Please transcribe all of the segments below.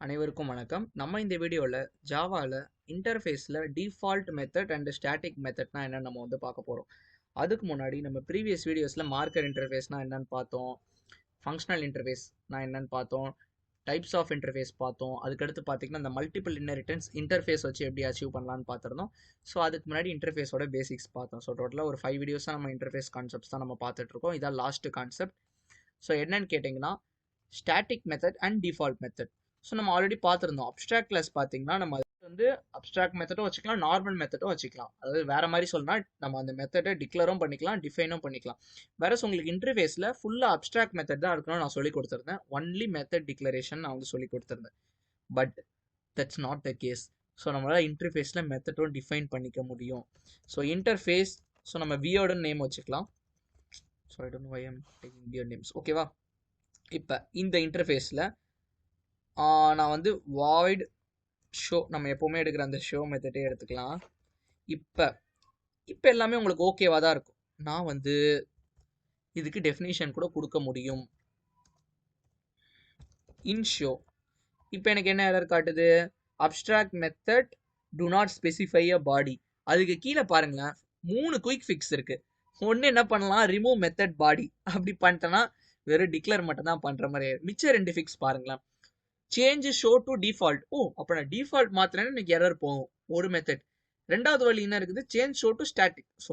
அனைவருக்கும் வணக்கம். நம்ம இந்த வீடியோவில் ஜாவாவில் இன்டர்ஃபேஸில் டிஃபால்ட் மெத்தட் அண்ட் ஸ்டாட்டிக் மெத்தட்னா என்னன்னு நம்ம வந்து பார்க்க போகிறோம். அதுக்கு முன்னாடி நம்ம ப்ரீவியஸ் வீடியோஸில் மார்க்கர் இன்டர்ஃபேஸ்னா என்னன்னு பார்த்தோம், ஃபங்க்ஷனல் இன்டர்ஃபேஸ்னா என்னன்னு பார்த்தோம், டைப்ஸ் ஆஃப் இன்டர்ஃபேஸ் பார்த்தோம். அதுக்கடுத்து பார்த்தீங்கன்னா இந்த மல்டிபிள் இன்ஹெரிட்டன்ஸ் இன்டர்ஃபேஸ் வச்சு எப்படி அச்சீவ் பண்ணலான்னு பார்த்துருந்தோம். ஸோ அதுக்கு முன்னாடி இன்டர்ஃபேஸோட பேசிக்ஸ் பார்த்தோம். ஸோ டோட்டலாக ஒரு 5 வீடியோஸாக நம்ம இன்டர்ஃபேஸ் கான்செப்ட்ஸ் தான் நம்ம பார்த்துட்ருக்கோம். இதான் லாஸ்ட் கான்செப்ட். ஸோ என்னன்னு கேட்டிங்கன்னா static method and default method. So நம்ம ஆல்ரெடி பார்த்துருந்தோம். அப்ஸ்ட்ராக்ட் கிளாஸ் பார்த்தீங்கன்னா நம்ம வந்து அப்ஸ்ட்ராக்ட் மெத்தடும் வச்சுக்கலாம், நார்மல் மெத்தடும் வச்சுக்கலாம். அதாவது வேற மாதிரி சொல்லணும்னா நம்ம அந்த மெத்தடை டிக்ளரும் பண்ணிக்கலாம், டிஃபைனும் பண்ணிக்கலாம். வேற உங்களுக்கு இன்டர்ஃபேஸில் ஃபுல்லாக அப்ஸ்ட்ராக்ட் மெத்தட் தான் இருக்கணும்னு நான் சொல்லி கொடுத்துருந்தேன். ஒன்லி மெத்தட் டிக்ளரேஷன் நான் வந்து சொல்லி கொடுத்துருந்தேன். But that's not the case. So நம்மளால் இன்டர்ஃபேஸில் மெத்தடும் டிஃபைன் பண்ணிக்க முடியும். ஸோ இன்டர்ஃபேஸ், ஸோ நம்ம வியர்டுன்னு நேம் வச்சுக்கலாம். So I don't know why I am taking weird names. ஓகேவா? இப்போ இந்த இன்டர்ஃபேஸில் நான் வந்து வாய்ட் ஷோ, நம்ம எப்போவுமே எடுக்கிற அந்த ஷோ மெத்தடே எடுத்துக்கலாம். இப்போ எல்லாமே உங்களுக்கு ஓகேவா தான் இருக்கும். நான் வந்து இதுக்கு டெஃபினிஷன் கூட கொடுக்க முடியும். இன் ஷோ இப்போ எனக்கு என்ன எரர் காட்டுது? Abstract method do not specify a body. அதுக்கு கீழே பாருங்களேன் 3 குயிக் ஃபிக்ஸ் இருக்கு. ஒன்று என்ன பண்ணலாம், ரிமூவ் மெத்தட் பாடி. அப்படி பண்ணிட்டேன்னா வெறும் டிக்ளேர் மட்டும் தான் பண்ணுற மாதிரி. மிச்சம் 2 ஃபிக்ஸ் பாருங்களேன். Change show to default. அப்போ நான் டிஃபால்ட் மாத்திரேன்னு எனக்கு எரர் போகும் ஒரு மெத்தட். ரெண்டாவது வழி என்ன இருக்குது, change show to static. So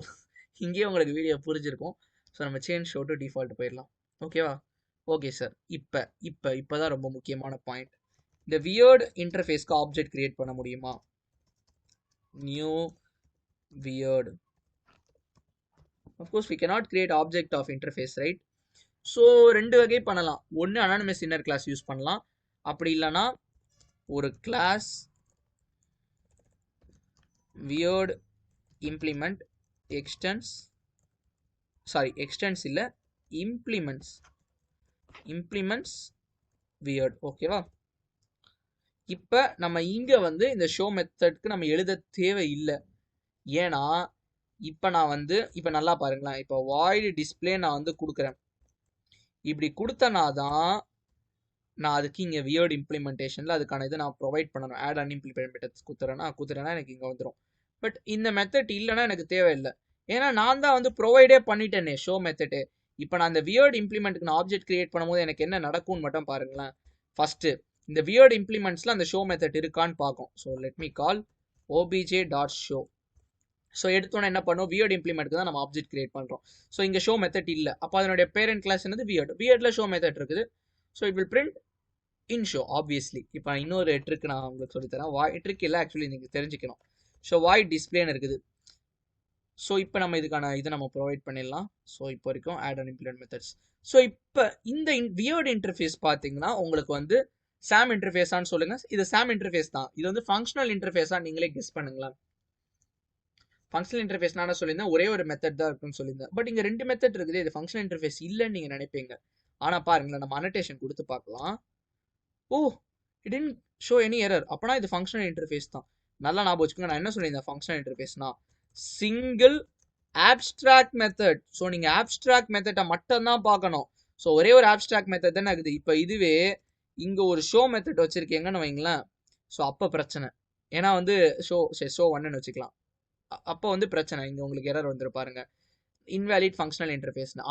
இங்கேயே உங்களுக்கு வீடியோ புரிஞ்சிருக்கும். ஸோ நம்ம சேஞ்ச் ஷோ டு டிஃபால்ட் போயிடலாம். ஓகேவா? Okay sir. இப்போதான் ரொம்ப முக்கியமான பாயிண்ட். இந்த வியர்ட் இன்டர்ஃபேஸ்க்கு ஆப்ஜெக்ட் கிரியேட் பண்ண முடியுமா? New weird. Of course we cannot create object of interface, right? So 2 வகை பண்ணலாம். ஒன்று அனானிமஸ் இன்னர் கிளாஸ் யூஸ் பண்ணலாம். அப்படி இல்லைன்னா ஒரு கிளாஸ் வியர்ட் இம்ப்ளிமெண்ட் எக்ஸ்டென்ஸ் இல்லை இம்ப்ளிமெண்ட்ஸ் வியர்ட். ஓகேவா? இப்போ நம்ம இங்கே வந்து இந்த ஷோ மெத்தட்க்கு நம்ம எழுத தேவை இல்லை. ஏன்னா இப்போ நான் வந்து இப்போ நல்லா பாருங்களேன். இப்போ வாய்ட் டிஸ்பிளே நான் வந்து கொடுக்குறேன். இப்படி கொடுத்தனா தான் நான் அதுக்கு இங்கே வியர்ட் இம்ப்ளிமெண்டேஷனில் அதுக்கான இது நான் ப்ரொவைட் பண்ணணும். ஆட் அன்இம்ப்ளிமெண்ட் மெத்தட்ஸ் குத்துறேன்னா எனக்கு இங்கே வந்துடும். பட் இந்த மெத்தட் இல்லைன்னா எனக்கு தேவையில்லை. ஏன்னா நான் தான் வந்து ப்ரொவைடே பண்ணிட்டேனே ஷோ மெத்தட்டு. இப்போ நான் அந்த வியர்ட் இம்ப்ளிமெண்ட்டுக்கு நான் ஆப்ஜெக்ட் கிரியேட் பண்ணும்போது எனக்கு என்ன நடக்கும்னு மட்டும் பாருங்களேன். ஃபஸ்ட்டு இந்த வியர்ட் இம்ப்ளிமெண்ட்ஸில் அந்த ஷோ மெத்தட் இருக்கான்னு பார்க்கும். ஸோ லெட் மீ கால் obj.show. ஸோ எடுத்தோன்னே என்ன பண்ணும், வியர்ட் இம்ப்ளிமெண்ட்டுக்கு தான் நம்ம ஆப்ஜெக்ட் கிரியேட் பண்ணுறோம். ஸோ இங்கே ஷோ மெத்தட் இல்லை. அப்போ அதனுடைய பேரண்ட் கிளாஸ் என்னது, வியர்டில் ஷோ மெத்தட் இருக்குது. So it will print in show obviously. இப்போ இன்னொரு ட்ரிக் நான் உங்களுக்கு சொல்லித்தரேன். ட்ரிக் இல்லை, ஆக்சுவலி நீங்கள் தெரிஞ்சுக்கணும். ஸோ வாய்ட் டிஸ்பிளேன்னு இருக்குது. ஸோ இப்போ நம்ம இதுக்கான இதை நம்ம ப்ரொவைட் பண்ணிடலாம். ஸோ இப்போ வரைக்கும் add and implement methods. So இப்போ இந்த வியர்ட் இன்டர்ஃபேஸ் பார்த்தீங்கன்னா உங்களுக்கு வந்து சாம் இன்டர்ஃபேஸான்னு சொல்லுங்க. இது சாம் இன்டர்ஃபேஸ் தான். இது வந்து ஃபங்க்ஷனல் இன்டர்ஃபேஸா நீங்களே கெஸ் பண்ணுங்களேன். ஃபங்க்ஷனல் இன்டர்ஃபேஸ் நான் சொல்லியிருந்தேன் ஒரே ஒரு மெத்தட் தான் இருக்குன்னு சொல்லியிருந்தேன். பட் இங்கே 2 மெத்தட் இருக்குது. இது ஃபங்க்ஷனல் இன்டர்ஃபேஸ் இல்லைன்னு நீங்கள் நினைப்பீங்க. ஆனால் பாருங்களேன், நம்ம அனோட்டேஷன் கொடுத்து பார்க்கலாம். It didn't show any error. அப்போனா இது ஃபங்க்ஷனல் இன்டர்ஃபேஸ் தான். நல்லா ஞாபகம் வச்சுக்கோங்க. நான் என்ன சொல்லியிருந்தேன், ஃபங்க்ஷனல் இன்டர்ஃபேஸ்னா சிங்கிள் ஆப்ஸ்ட்ராக்ட் மெத்தட். ஸோ நீங்கள் ஆப்ஸ்ட்ராக்ட் மெத்தட்டை மட்டும் தான் பார்க்கணும். ஸோ ஒரே ஒரு ஆப்ஸ்ட்ராக்ட் மெத்தட் தானே இருக்குது. இப்போ இதுவே இங்கே ஒரு ஷோ மெத்தட் வச்சிருக்கீங்கன்னு வைங்களேன். ஸோ அப்போ பிரச்சனை. ஏன்னா வந்து ஷோ ஒன்னு வச்சுக்கலாம். அப்போ வந்து பிரச்சனை. இங்கே உங்களுக்கு எரர் வந்துரு பாருங்க, இன்வேலிட் ஃபங்க்ஷனல் இன்டர்ஃபேஸ்னு.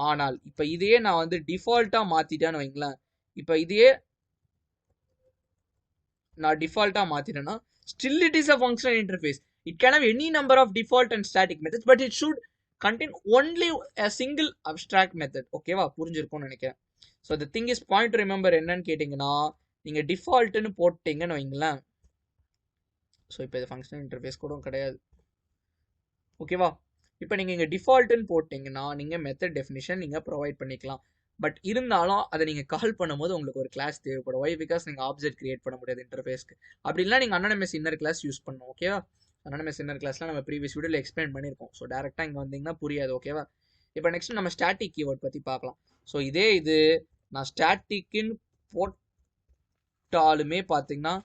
ஆனால் இப்போ இதையே நான் வந்து டிஃபால்ட்டாக மாற்றிட்டேன்னு வைங்களேன். இப்போ இதையே நான் டிஃபால்ட்டாக மாற்றிட்டேன்னா still it is a functional interface. It can have any number of default and static methods, but it should contain only a single abstract method. ஓகேவா? புரிஞ்சிருக்கும்னு நினைக்கிறேன். So the thing is, point to remember என்னன்னு கேட்டிங்கன்னா, நீங்கள் டிஃபால்ட்டுன்னு போட்டிங்கன்னு வைங்களேன். So இப்போ இது functional interface கூட கிடையாது. ஓகேவா? இப்போ நீங்கள் இங்கே டிஃபால்ட்டுன்னு போட்டிங்கன்னா நீங்கள் மெத்தட் டெஃபினிஷன் நீங்கள் ப்ரொவைட் பண்ணிக்கலாம். பட் இருந்தாலும் அதை நீங்கள் கால் பண்ணும்போது உங்களுக்கு ஒரு கிளாஸ் தேவைப்படும். ஒய்? பிகாஸ் நீங்கள் ஆப்ஜெக்ட் கிரியேட் பண்ண முடியாது இன்டர்ஃபேஸ்க்கு. அப்படின்னா நீங்கள் அனானிமஸ் இன்னர் கிளாஸ் யூஸ் பண்ணணும். ஓகேவா? அனானிமஸ் இன்னர் கிளாஸ்லாம் நம்ம ப்ரீவியஸ் வீடியோவில் எக்ஸ்பிளைன் பண்ணியிருக்கோம். ஸோ டேரெக்டாக இங்கே வந்தீங்கன்னா புரியாது. ஓகேவா? இப்போ நெக்ஸ்ட் நம்ம ஸ்டாட்டிக் கீவேர்ட் பற்றி பார்க்கலாம். ஸோ இது நான் ஸ்டாட்டிக்குன்னு போட்டாலுமே பார்த்தீங்கன்னா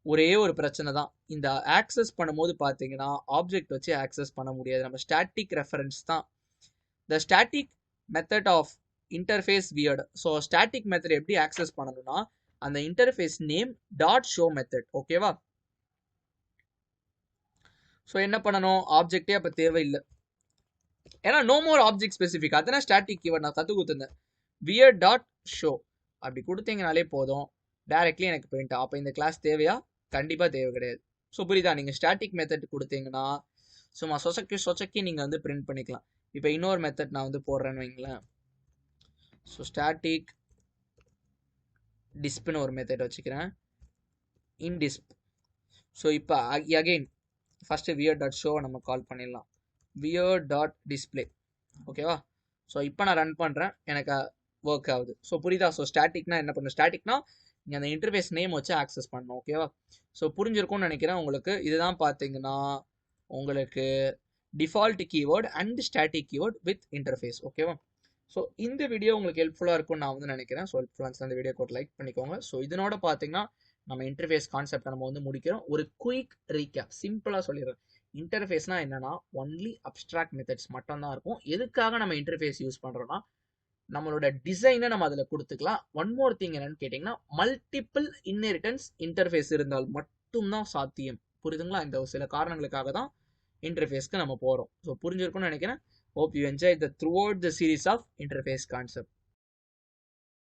ஒரே ஒரு பிரச்சனை தான். இந்த ஆக்சஸ் பண்ணும்போது பார்த்தீங்கன்னா ஆப்ஜெக்ட் வச்சு ஆக்சஸ் பண்ண முடியாது. நம்ம ஸ்டாட்டிக் ரெஃபரன்ஸ் தான். The static method of interface weird. So static method எப்படி ஆக்சஸ் பண்ணணும்னா அந்த interface name dot show method. ஓகேவா? ஸோ என்ன பண்ணணும், ஆப்ஜெக்டே அப்போ தேவையில்லை, ஏன்னா நோ மோர் ஆப்ஜெக்ட் ஸ்பெசிஃபிக். அதனால் ஸ்டாட்டிக் கீவேர்ட் நான் கற்று கொடுத்துருந்தேன். வியர் டாட் ஷோ அப்படி கொடுத்தீங்கனாலே போதும், டைரக்ட்லி எனக்கு பிரிண்ட். அப்போ இந்த கிளாஸ் தேவையா? கண்டிப்பாக தேவை கிடையாது. ஸோ புரியுதா? நீங்கள் ஸ்டாட்டிக் மெத்தட் கொடுத்தீங்கன்னா சும்மா சொச்சக்கி நீங்கள் வந்து பிரிண்ட் பண்ணிக்கலாம். இப்போ இன்னொரு மெத்தட் நான் வந்து போடுறேன்னு வைங்களேன். ஸோ ஸ்டாட்டிக் டிஸ்ப்னு ஒரு மெத்தட் வச்சுக்கிறேன், இன் டிஸ்ப். ஸோ இப்போ அகெயின் ஃபஸ்ட்டு வியர் டாட் ஷோவை நம்ம கால் பண்ணிடலாம், வியர் டாட் டிஸ்பிளே. ஓகேவா? ஸோ இப்போ நான் ரன் பண்ணுறேன், எனக்கு ஒர்க் ஆகுது. ஸோ புரியுதா? ஸோ ஸ்டாட்டிக்னா என்ன பண்ணும், ஸ்டாட்டிக்னா நீங்கள் அந்த இன்டர்ஃபேஸ் நேம் வச்சு ஆக்சஸ் பண்ணணும். ஓகேவா? ஸோ புரிஞ்சிருக்கும்னு நினைக்கிறேன் உங்களுக்கு. இதுதான் பார்த்தீங்கன்னா உங்களுக்கு default keyword and static keyword with interface. ஓகேவா? ஸோ இந்த வீடியோ உங்களுக்கு ஹெல்ப்ஃபுல்லாக இருக்கும்னு நான் வந்து நினைக்கிறேன். ஸோ ஹெல்ப்ஃபுல்லாக அந்த வீடியோ கூட லைக் பண்ணிக்கோங்க. ஸோ இதனோட பார்த்தீங்கன்னா நம்ம இன்டர்ஃபேஸ் கான்செப்டை நம்ம வந்து முடிக்கிறோம். ஒரு குயிக் ரீகேப் சிம்பிளாக சொல்லிடுறேன். இன்டர்ஃபேஸ்னா என்னன்னா ஒன்லி அப்ஸ்ட்ராக்ட் மெத்தட்ஸ் மட்டும் தான் இருக்கும். எதுக்காக நம்ம இன்டர்ஃபேஸ் யூஸ் பண்ணுறோம்னா நம்மளோட டிசைனை நம்ம அதில் கொடுத்துக்கலாம். ஒன் மோர் திங் என்னன்னு கேட்டிங்கன்னா மல்டிபிள் இன்ஹெரிட்டன்ஸ் இன்டர்ஃபேஸ் இருந்தால் மட்டும்தான் சாத்தியம். புரியுதுங்களா? இந்த சில காரணங்களுக்காக தான் இன்டர்ஃபேஸ்க்கு நம்ம போகிறோம். ஸோ புரிஞ்சிருக்கும்னு நினைக்கிறேன். Hope you enjoyed the throughout the series of interface concept.